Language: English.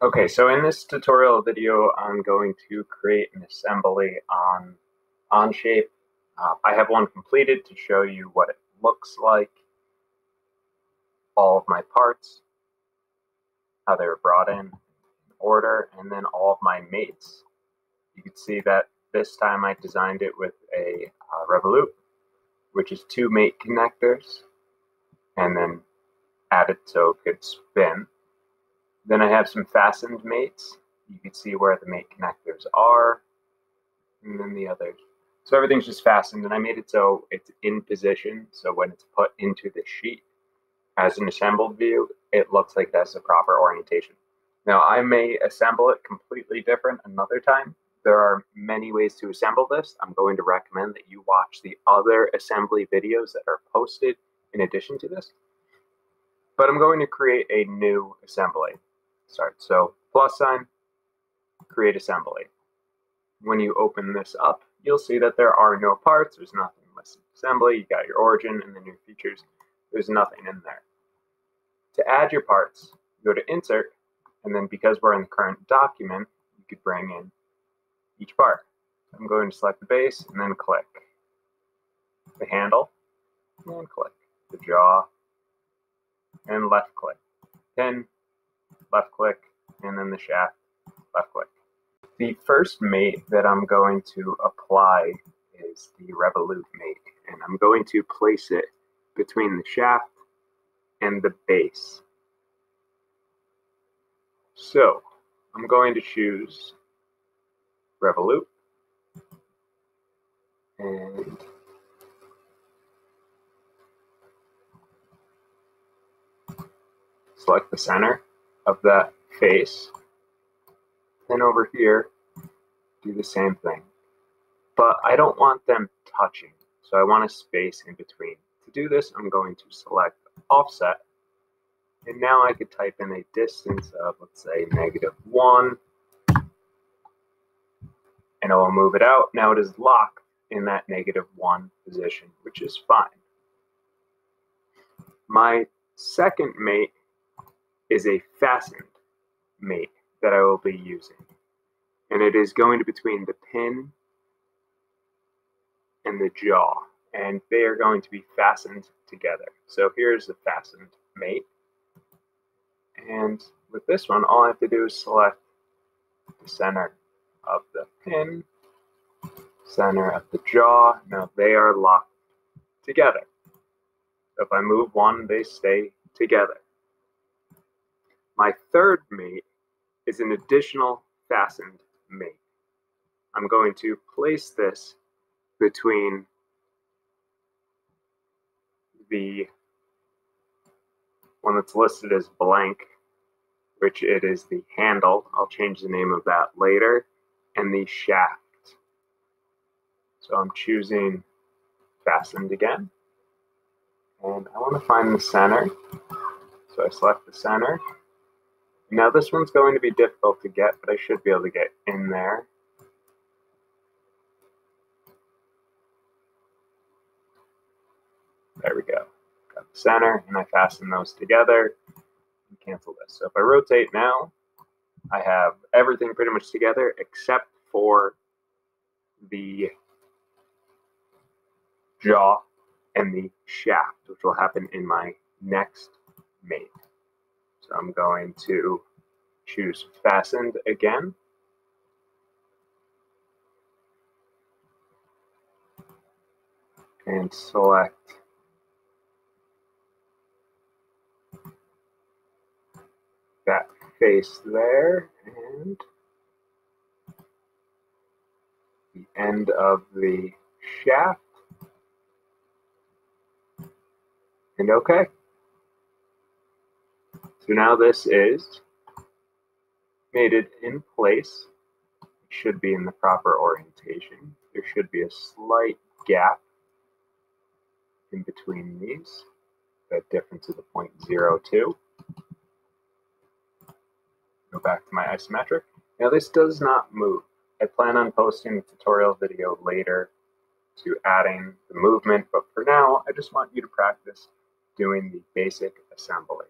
Okay, so in this tutorial video, I'm going to create an assembly on OnShape. I have one completed to show you what it looks like, all of my parts, how they were brought in order, and then all of my mates. You can see that this time I designed it with a Revolute, which is 2 mate connectors, and then added so it could spin. Then I have some fastened mates. You can see where the mate connectors are, and then the others. So everything's just fastened, and I made it so it's in position, so when it's put into the sheet as an assembled view, it looks like that's the proper orientation. Now, I may assemble it completely different another time. There are many ways to assemble this. I'm going to recommend that you watch the other assembly videos that are posted in addition to this. But I'm going to create a new assembly. So plus sign, create assembly. When you open this up, you'll see that there are no parts. There's nothing listed assembly. You got your origin and then your features. There's nothing in there. To add your parts, go to insert, and then because we're in the current document, you could bring in each part. I'm going to select the base and then click the handle and click the jaw and left click, pin, left click, and then the shaft, left click. The first mate that I'm going to apply is the Revolute mate, and I'm going to place it between the shaft and the base. So I'm going to choose Revolute and select the center of that face. Then over here, do the same thing. But I don't want them touching, so I want a space in between. To do this, I'm going to select offset, and now I could type in a distance of, let's say, -1, and I will move it out. Now it is locked in that -1 position, which is fine. My second mate is a fastened mate that I will be using, and it is going to between the pin and the jaw, and they are going to be fastened together. So here's the fastened mate, and with this one, all I have to do is select the center of the pin, center of the jaw. Now they are locked together. So if I move one, they stay together. My third mate is an additional fastened mate. I'm going to place this between the one that's listed as blank, which it is the handle. I'll change the name of that later, and the shaft. So I'm choosing fastened again, and I want to find the center. So I select the center. Now this one's going to be difficult to get, but I should be able to get in there. There we go. Got the center, and I fasten those together and cancel this. So if I rotate now, I have everything pretty much together except for the jaw and the shaft, which will happen in my next mate. So I'm going to choose fastened again. And select that face there and the end of the shaft. And OK. So now this is mated in place. It should be in the proper orientation. There should be a slight gap in between these. That difference is a 0.02. Go back to my isometric. Now this does not move. I plan on posting a tutorial video later to adding the movement, but for now, I just want you to practice doing the basic assembly.